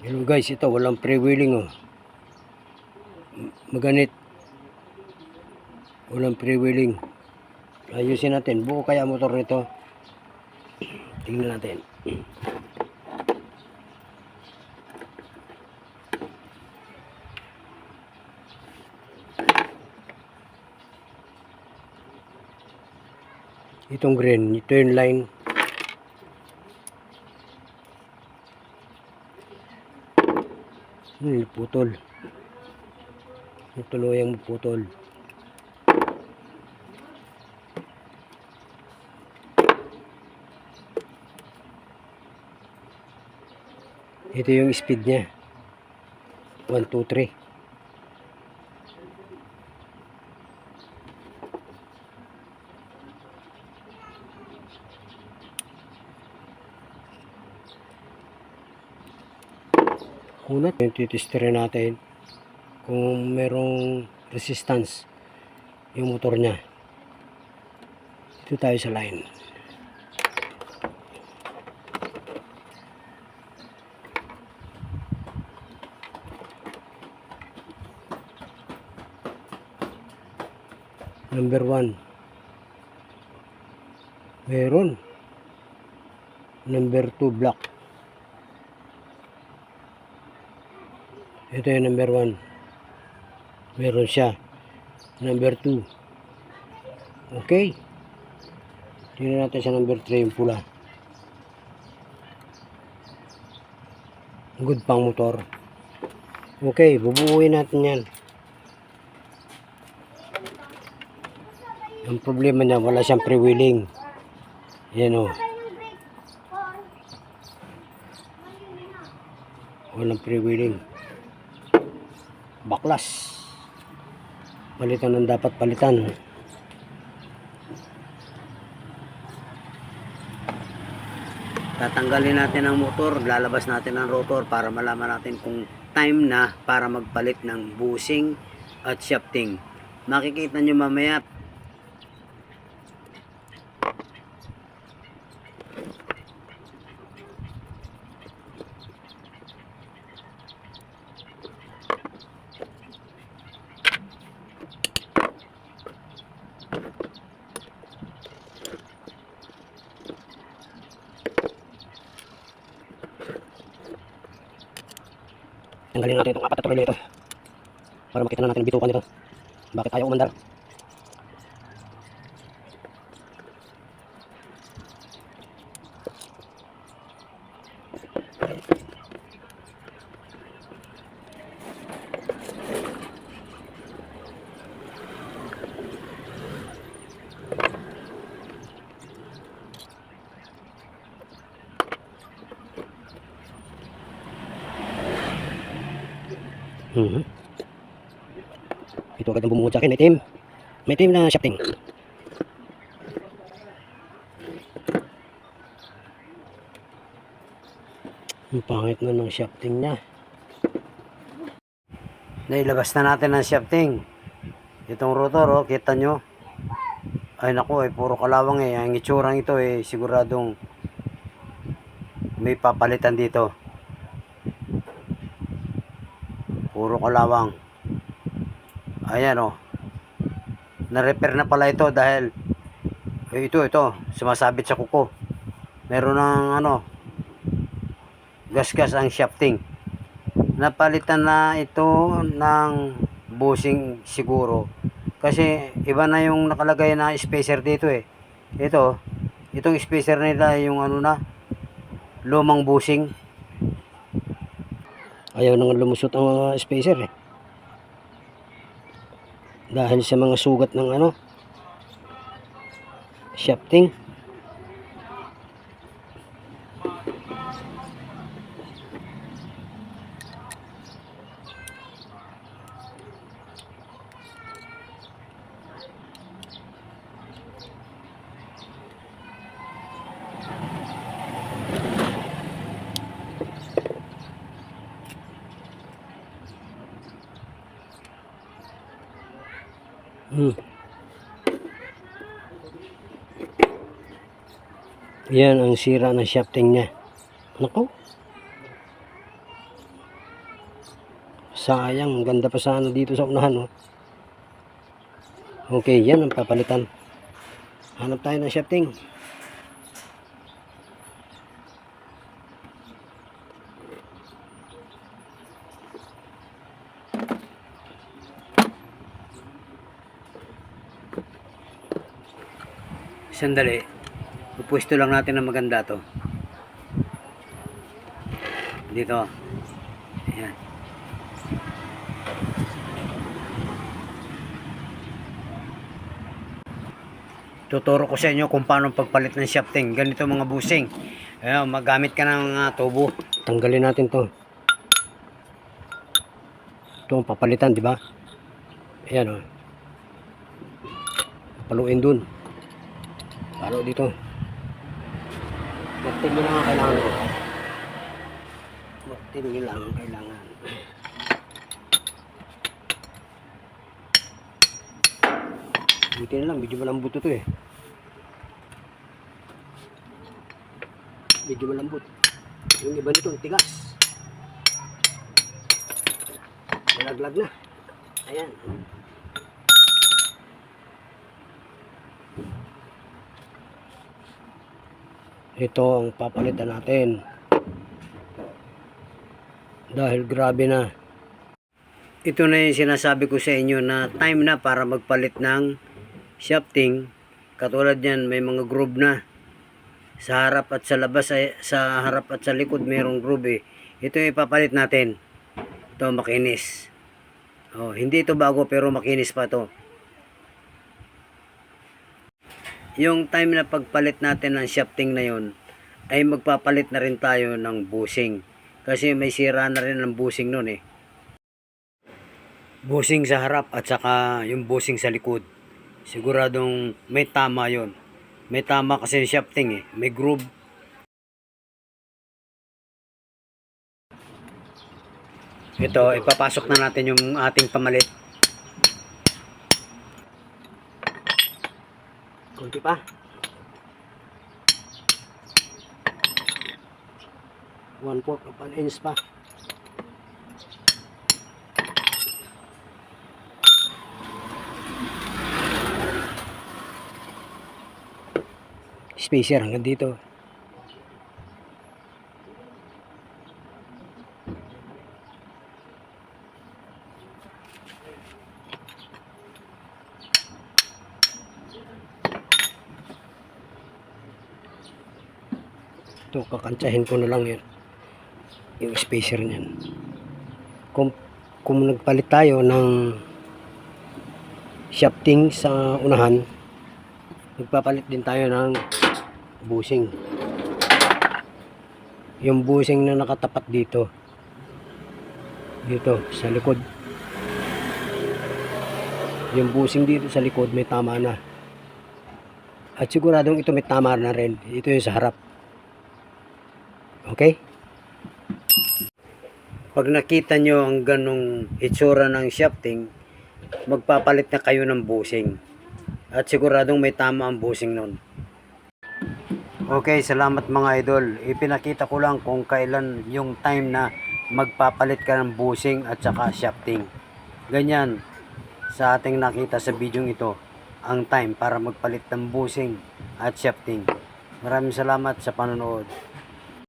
Hello guys, ito walang freewheeling oh. Maganit. Walang freewheeling. Ayusin natin. Buo kaya motor nito. Tingnan natin. Itong green, turn line. Putol. Tuluyang putol. Ito yung speed niya. 1, 2, 3. Kunat, yung titestere natin kung merong resistance yung motor niya. Ito tayo sa line. Number 1. Meron. Number 2, black. Ito yung number 1. Meron siya. Number 2. Okay. Tingnan natin sa number 3, yung pula. Good pang motor. Okay, bubuuin natin yan. Ang problema niya, wala siyang freewheeling. Yan o. Walang freewheeling. Baklas. Palitan ng dapat palitan. Tatanggalin natin ang motor, lalabas natin ang rotor para malaman natin kung time na para magpalit ng bushing at shafting. Makikita nyo mamaya. Tanggalin natin itong 4 na tornilyo ito para makita na natin ang bitukan nito. Bakit ayaw umandar? Ito agad ang bumuod sa akin. May itim na shafting. Ang pangit na ng shafting niya. Nailabas na natin ang shafting. Itong rotor, oh, kita nyo. Ay naku, puro kalawang eh. Ang itsurang ito siguradong may papalitan dito. Puro kalawang. Ayan o. Na-repair na pala ito dahil ito sumasabit sa kuko. Meron ng gasgas ang shafting. Napalitan na ito ng bushing siguro. Kasi iba na yung nakalagay na spacer dito eh. Itong spacer nila yung lumang bushing. Ayaw nang lumusot ang mga spacer eh. Dahil sa mga sugat ng shafting. Yan ang sira ng shafting niya. Nako. Sayang, ganda pa sana dito sa unahan, oh. Okay, yan ang papalitan. Hanap tayo ng shafting. Sandali. Pupwesto lang natin na maganda to. Dito. Ayan. Tuturo ko sa inyo kung paano pagpalit ng shafting. Ganito mga busing. Ayan, magamit ka ng tubo. Tanggalin natin to. Ito ang papalitan, di ba? Ayan, oh. Paluin dun. Palo dito. Martilyo lang ang kailangan ko. Martilyo lang ang kailangan. Buti na lang, medyo malambot ito eh. Medyo malambot. Yung iba nito, tigas. Malaglag na. Ayan. Ito ang papalitan natin. Dahil grabe na. Ito na yung sinasabi ko sa inyo na time na para magpalit ng shafting. Katulad yan, may mga groove na. Sa harap at sa labas, sa harap at sa likod mayroong groove eh. Ito yung ipapalit natin. Ito makinis. Oh, hindi ito bago pero makinis pa to. Yung time na pagpalit natin ng shafting na yon ay magpapalit na rin tayo ng bushing. Kasi may sira na rin ng bushing nun eh. Bushing sa harap at saka yung bushing sa likod. Siguradong may tama yon. May tama kasi yung shafting eh. May groove. Ito, ipapasok na natin yung ating pamalit. Kunti pa. 1/4 of an inch pa. Spacer hanggang dito. Ito, kakantsahin ko na lang yan. Yung spacer niyan. Kung nagpalit tayo ng shafting sa unahan, magpapalit din tayo ng bushing. Yung bushing na nakatapat dito sa likod, yung bushing dito sa likod may tama na, at siguradong ito may tama na rin. Ito yung sa harap. Okay, pag nakita nyo ang ganong itsura ng shafting, magpapalit na kayo ng bushing at siguradong may tama ang bushing nun. Okay, salamat mga idol. Ipinakita ko lang kung kailan yung time na magpapalit ka ng bushing at saka shafting. Ganyan sa ating nakita sa video ito, ang time para magpalit ng bushing at shafting. Maraming salamat sa panonood.